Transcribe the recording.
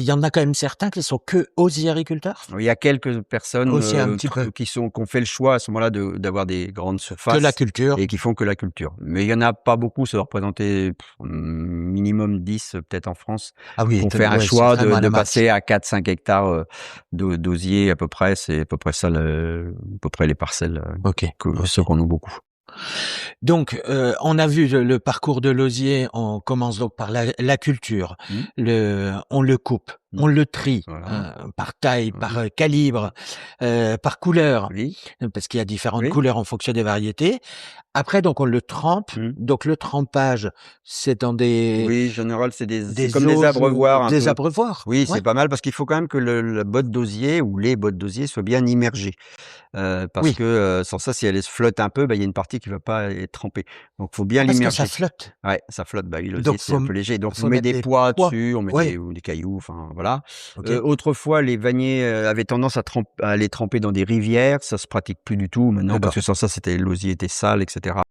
y en a quand même certains qui sont que osiericulteurs? Il y a quelques personnes Aussi un petit peu. qui ont fait le choix à ce moment-là d'avoir des grandes Que surfaces la culture. et qui font que la culture. Mais il y en a pas beaucoup, ça doit représenter minimum 10 peut-être en France, Ah oui, qui ont fait un ouais, c'est choix vraiment de la masse. passer à 4-5 hectares d'osier à peu près. C'est à peu près ça, à peu près les parcelles OK. ceux qu'on a beaucoup. Donc, on a vu le parcours de l'osier. On commence donc par la culture. On le coupe, on le trie, Voilà. par taille, Oui. par calibre, par couleur, Oui. parce qu'il y a différentes Oui. couleurs en fonction des variétés. Après, donc, on le trempe. Donc, le trempage, c'est dans Oui, en général, c'est comme des auges, abreuvoirs un des peu. abreuvoirs. Oui, Ouais. c'est pas mal parce qu'il faut quand même que la botte d'osier ou les bottes d'osier soient bien immergées. Parce Oui, que, sans ça, si elle se flotte un peu, il y a une partie qui va pas être trempée. Donc faut bien parce que ça l'immerger. flotte. Ouais, ça flotte. Bah oui, l'osier, Donc, c'est un peu léger. Donc on faut met mettre des des poids poids. dessus, on met Ouais. ou des cailloux, enfin voilà. OK. Autrefois, les vanniers, avaient tendance à aller tremper dans des rivières. Ça se pratique plus du tout maintenant parce D'accord. que sans ça, l'osier était sale et cetera.